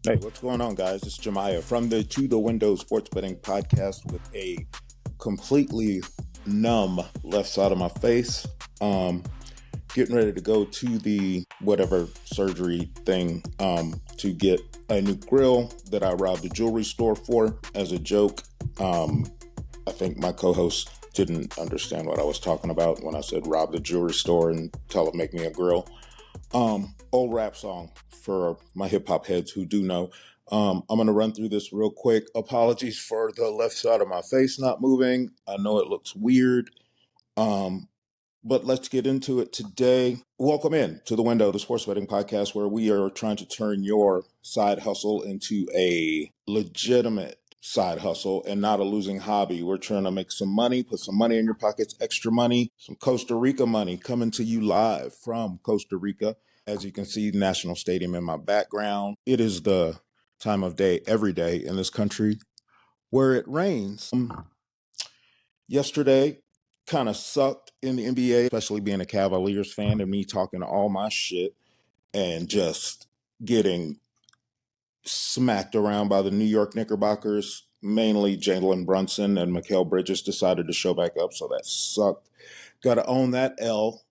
Hey, what's going on, guys? It's Jemiah from the To the Window Sports Betting Podcast with a completely numb left side of my face. Getting ready to go to the whatever surgery thing to get a new grill that I robbed a jewelry store for as a joke. I think my co-host didn't understand what I was talking about when I said rob the jewelry store and tell him make me a grill. Old rap song for my hip hop heads who do know. I'm going to run through this real quick. Apologies for the left side of my face not moving. I know it looks weird. But let's get into it today. Welcome in to The Window, the sports betting podcast, where we are trying to turn your side hustle into a legitimate side hustle and not a losing hobby. We're trying to make some money, put some money in your pockets, extra money, some Costa Rica money coming to you live from Costa Rica. As you can see, National Stadium in my background. It is the time of day every day in this country where it rains. Yesterday kind of sucked in the NBA, especially being a Cavaliers fan and me talking all my shit and just getting smacked around by the New York Knickerbockers. Mainly Jalen Brunson and Mikal Bridges decided to show back up, so that sucked. Got to own that L.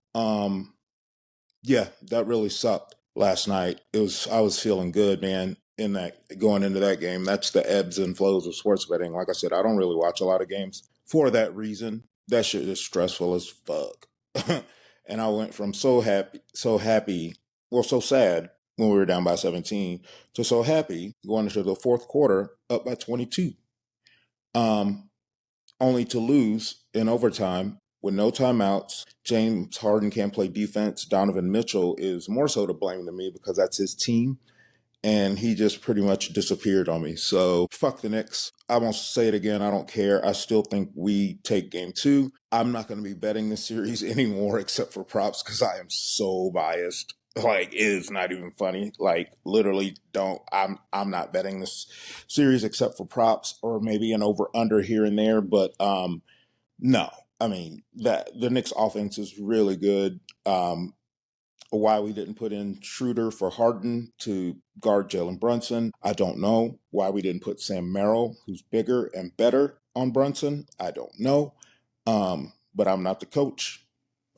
Yeah, that really sucked last night. I was feeling good, man, in that going into that game. That's the ebbs and flows of sports betting. Like I said, I don't really watch a lot of games for that reason. That shit is stressful as fuck. And I went from so happy, well, so sad when we were down by 17 to so happy going into the fourth quarter up by 22. Only to lose in overtime with no timeouts. James Harden can't play defense. Donovan Mitchell is more so to blame than me because that's his team. And he just pretty much disappeared on me. So fuck the Knicks. I won't say it again. I don't care. I still think we take game 2. I'm not going to be betting this series anymore except for props because I am so biased. Like, it is not even funny. Like, literally I'm not betting this series except for props or maybe an over under here and there. But no, I mean, that the Knicks offense is really good. Why we didn't put in Schroeder for Harden to guard Jalen Brunson, I don't know. Why we didn't put Sam Merrill, who's bigger and better, on Brunson, I don't know. But I'm not the coach.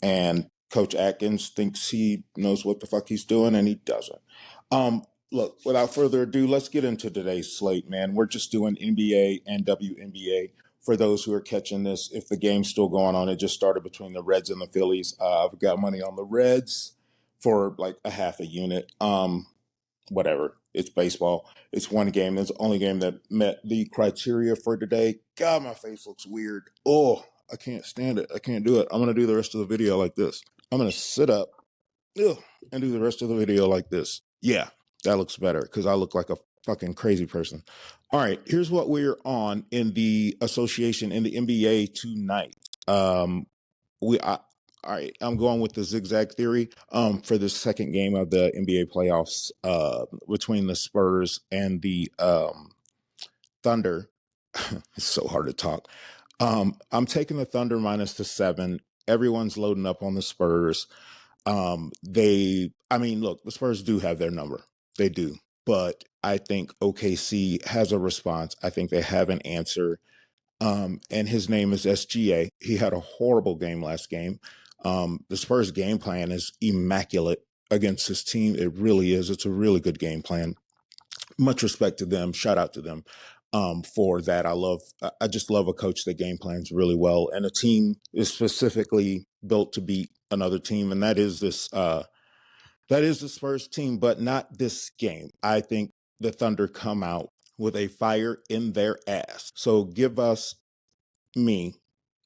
And Coach Atkins thinks he knows what the fuck he's doing, and he doesn't. Look, without further ado, let's get into today's slate, man. We're just doing NBA and WNBA. For those who are catching this, if the game's still going on, it just started between the Reds and the Phillies. I've got money on the Reds for like a half a unit. Whatever. It's baseball. It's one game. It's the only game that met the criteria for today. God, my face looks weird. Oh, I can't stand it. I can't do it. I'm going to do the rest of the video like this. I'm going to sit up and do the rest of the video like this. Yeah, that looks better because I look like a fucking crazy person. All right, here's what we're on in the association in the NBA tonight. All right, I'm going with the zigzag theory for the second game of the NBA playoffs between the Spurs and the Thunder. It's so hard to talk. I'm taking the Thunder minus the 7. Everyone's loading up on the Spurs. Look, the Spurs do have their number. They do. But I think OKC has a response. I think they have an answer. And his name is SGA. He had a horrible game last game. The Spurs game plan is immaculate against his team. It really is. It's a really good game plan. Much respect to them. Shout out to them for that. I just love a coach that game plans really well. And a team is specifically built to beat another team. And that is the Spurs team, but not this game. I think the Thunder come out with a fire in their ass. So give me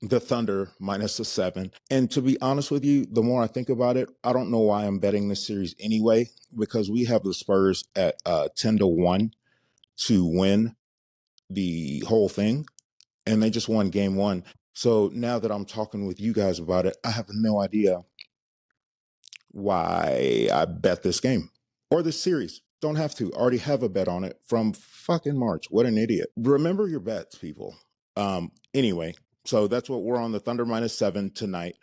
the Thunder minus the 7. And to be honest with you, the more I think about it, I don't know why I'm betting this series anyway, because we have the Spurs at 10-1 to win the whole thing. And they just won game 1. So now that I'm talking with you guys about it, I have no idea why I bet this game or this series. Don't have to. Already have a bet on it from fucking March. What an idiot. Remember your bets, people. Anyway, so that's what we're on, the Thunder minus 7 tonight.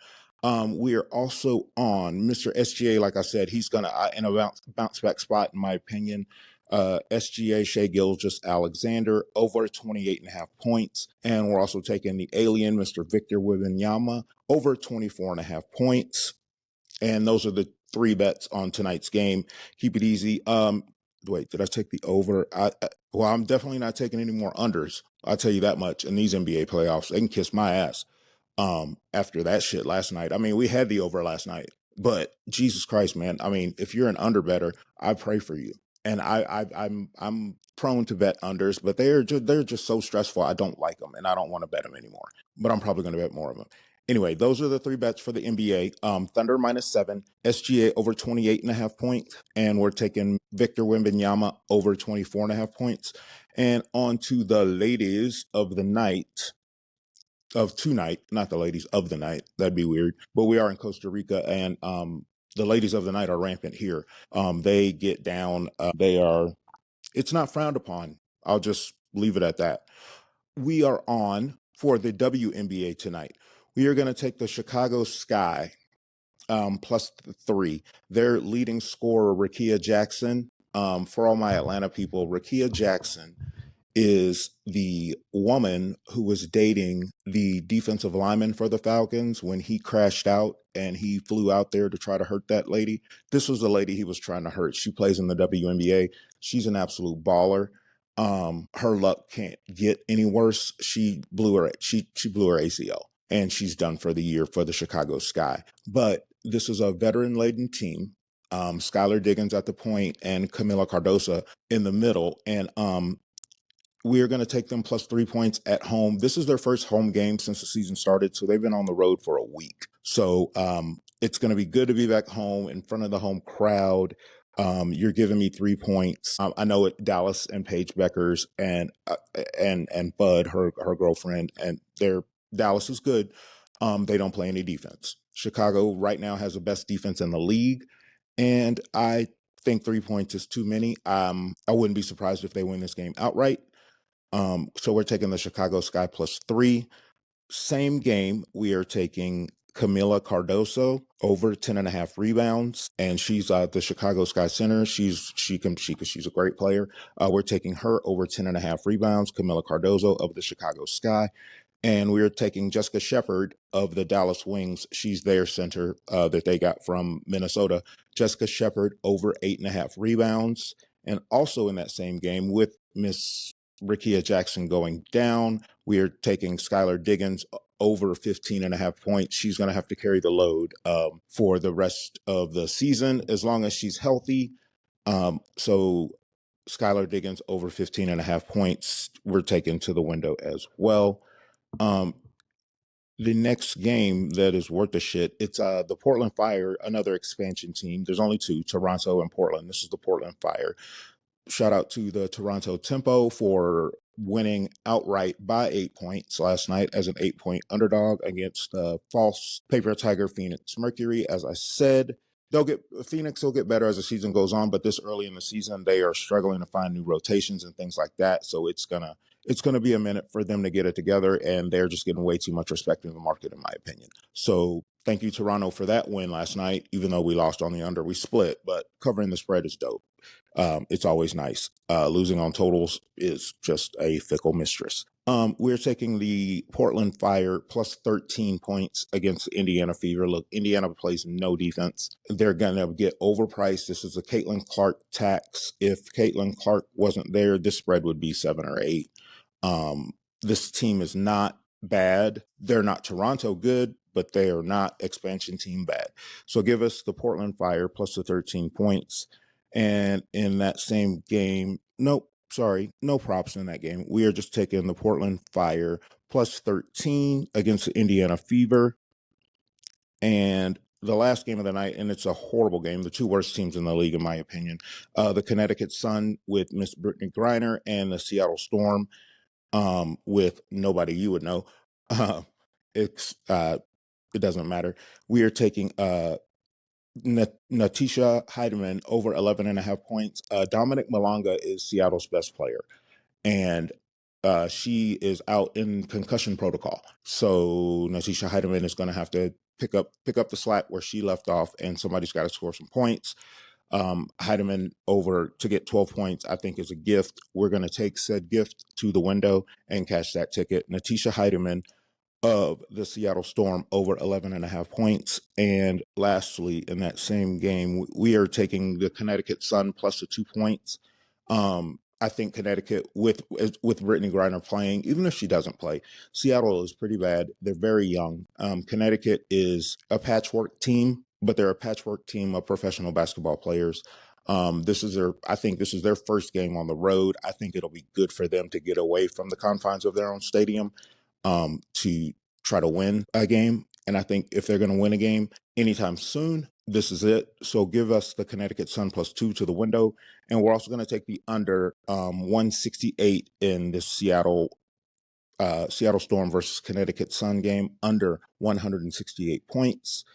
We are also on Mr. SGA. Like I said, he's going to, in a bounce back spot, in my opinion. SGA Shea Gilgeous Alexander over 28.5 points. And we're also taking the alien, Mr. Victor Wembanyama, over 24.5 points. And those are the three bets on tonight's game. Keep it easy. Wait, did I take the over? Well, I'm definitely not taking any more unders. I'll tell you that much. In these NBA playoffs, they can kiss my ass. After that shit last night. I mean, we had the over last night, but Jesus Christ, man. I mean, if you're an under better, I pray for you. And I'm prone to bet unders, but they're just so stressful. I don't like them, and I don't want to bet them anymore. But I'm probably going to bet more of them. Anyway, those are the three bets for the NBA. Thunder -7, SGA over 28.5 points, and we're taking Victor Wembanyama over 24.5 points. And on to the ladies of the night. Of tonight, not the ladies of the night. That'd be weird. But we are in Costa Rica, and the ladies of the night are rampant here. They get down. It's not frowned upon. I'll just leave it at that. We are on for the WNBA tonight. We are going to take the Chicago Sky +3. Their leading scorer, Rakia Jackson. For all my Atlanta people, Rakia Jackson is the woman who was dating the defensive lineman for the Falcons when he crashed out and he flew out there to try to hurt that lady. This was the lady he was trying to hurt. She plays in the WNBA. She's an absolute baller. Her luck can't get any worse. She blew her ACL and she's done for the year for the Chicago Sky. But this is a veteran-laden team. Skylar Diggins at the point and Camila Cardoso in the middle. And we are going to take them +3 points at home. This is their first home game since the season started, so they've been on the road for a week. So it's going to be good to be back home in front of the home crowd. You're giving me 3 points. I know it. Dallas and Paige Beckers and Bud, her girlfriend, and Dallas is good. They don't play any defense. Chicago right now has the best defense in the league, and I think 3 points is too many. I wouldn't be surprised if they win this game outright. So we're taking the Chicago Sky +3. Same game, we are taking Camila Cardoso over 10.5 rebounds, and she's the Chicago Sky center. She's a great player. We're taking her over 10.5 rebounds. Camila Cardoso of the Chicago Sky. And we are taking Jessica Shepard of the Dallas Wings. She's their center that they got from Minnesota. Jessica Shepard over 8.5 rebounds. And also in that same game with Miss Rakia Jackson going down, we are taking Skylar Diggins over 15.5 points. She's going to have to carry the load for the rest of the season as long as she's healthy. So Skylar Diggins over 15.5 points, we're taking to the window as well. The next game that is worth a shit, it's the Portland Fire, another expansion team. There's only two, Toronto and Portland. This is the Portland Fire. Shout out to the Toronto Tempo for winning outright by 8 points last night as an 8-point underdog against false paper tiger Phoenix Mercury. As I said, Phoenix will get better as the season goes on, but this early in the season, they are struggling to find new rotations and things like that. So it's gonna be a minute for them to get it together, and they're just getting way too much respect in the market, in my opinion. So thank you, Toronto, for that win last night. Even though we lost on the under, we split, but covering the spread is dope. It's always nice. Losing on totals is just a fickle mistress. We're taking the Portland Fire +13 points against Indiana Fever. Look, Indiana plays no defense. They're going to get overpriced. This is a Caitlin Clark tax. If Caitlin Clark wasn't there, this spread would be 7 or 8. This team is not bad. They're not Toronto good, but they are not expansion team bad. So give us the Portland Fire plus the 13 points. And in that same game, no props in that game. We are just taking the Portland Fire +13 against the Indiana Fever. And the last game of the night, and it's a horrible game, the two worst teams in the league, in my opinion, the Connecticut Sun with Miss Brittany Griner and the Seattle Storm with nobody you would know. It doesn't matter. We are taking Natisha Heidemann over 11.5 points. Dominic Malonga is Seattle's best player, and she is out in concussion protocol. So Natisha Heidemann is going to have to pick up the slack where she left off, and somebody's got to score some points. Heidemann over to get 12 points, I think, is a gift. We're going to take said gift to the window and cash that ticket. Natisha Heidemann of the Seattle Storm over 11.5 points. And lastly, in that same game, we are taking the Connecticut Sun plus the 2 points. I think Connecticut, with Brittany Griner playing, even if she doesn't play, Seattle is pretty bad. They're very young. Connecticut is a patchwork team, but they're a patchwork team of professional basketball players. I think this is their first game on the road. I think it'll be good for them to get away from the confines of their own stadium, to try to win a game. And I think if they're going to win a game anytime soon, this is it. So give us the Connecticut Sun plus 2 to the window. And we're also going to take the under 168 in the Seattle Storm versus Connecticut Sun game, under 168 points.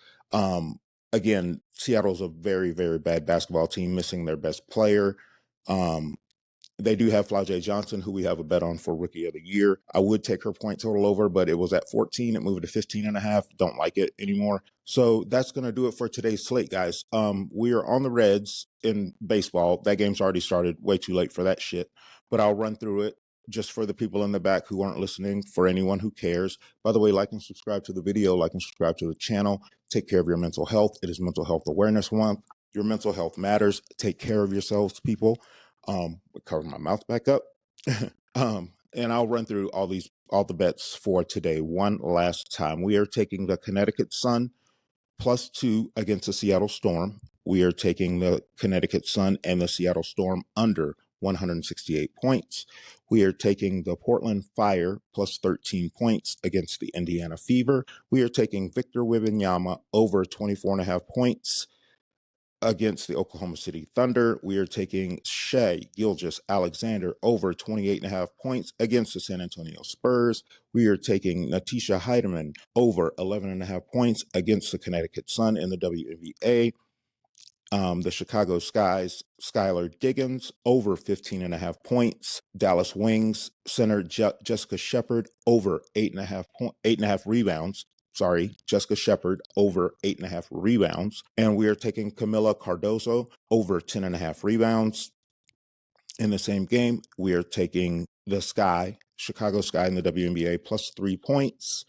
Again, Seattle's a very, very bad basketball team, missing their best player. They do have Flau'jae Johnson, who we have a bet on for Rookie of the Year. I would take her point total over, but it was at 14. It moved to 15.5. Don't like it anymore. So that's going to do it for today's slate, guys. We are on the Reds in baseball. That game's already started. Way too late for that shit. But I'll run through it just for the people in the back who aren't listening, for anyone who cares. By the way, like and subscribe to the video, like and subscribe to the channel. Take care of your mental health. It is Mental Health Awareness Month. Your mental health matters. Take care of yourselves, people. Cover my mouth back up. And I'll run through all the bets for today one last time. We are taking the Connecticut Sun plus 2 against the Seattle Storm. We are taking the Connecticut Sun and the Seattle Storm under 168 points. We are taking the Portland Fire plus 13 points against the Indiana Fever. We are taking Victor Wembanyama over 24.5 points against the Oklahoma City Thunder. We are taking Shai Gilgeous-Alexander over 28.5 points against the San Antonio Spurs. We are taking Natisha Heidemann over 11.5 points against the Connecticut Sun in the WNBA. The Chicago Sky's Skylar Diggins over 15.5 points. Dallas Wings center Jessica Shepard over 8.5 rebounds. Jessica Shepard over 8.5 rebounds. And we are taking Camila Cardoso over 10.5 rebounds. In the same game, we are taking the Chicago Sky in the WNBA plus 3 points.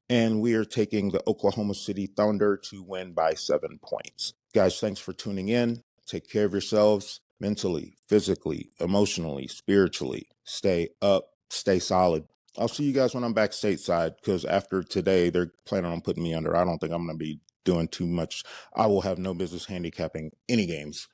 And we are taking the Oklahoma City Thunder to win by 7 points. Guys, thanks for tuning in. Take care of yourselves mentally, physically, emotionally, spiritually. Stay up, stay solid. I'll see you guys when I'm back stateside, because after today, they're planning on putting me under. I don't think I'm going to be doing too much. I will have no business handicapping any games.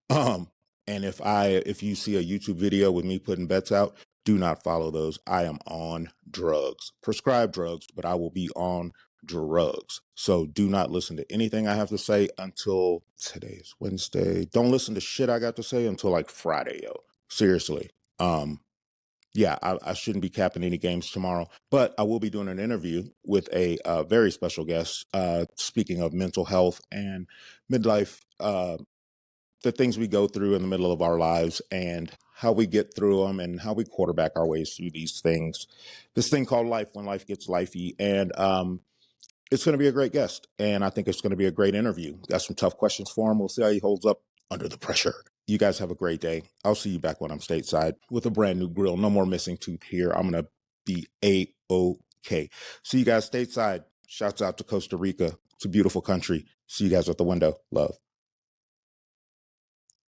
And if you see a YouTube video with me putting bets out, do not follow those. I am on drugs, prescribed drugs, but I will be on drugs. So do not listen to anything I have to say until today is Wednesday. Don't listen to shit I got to say until like Friday, yo. Seriously. Yeah, I shouldn't be capping any games tomorrow, but I will be doing an interview with a very special guest, speaking of mental health and midlife, the things we go through in the middle of our lives and how we get through them and how we quarterback our ways through these things. This thing called life, when life gets lifey. And it's going to be a great guest. And I think it's going to be a great interview. Got some tough questions for him. We'll see how he holds up under the pressure. You guys have a great day. I'll see you back when I'm stateside with a brand new grill. No more missing tooth here. I'm going to be A-OK. See you guys stateside. Shouts out to Costa Rica. It's a beautiful country. See you guys at the window. Love.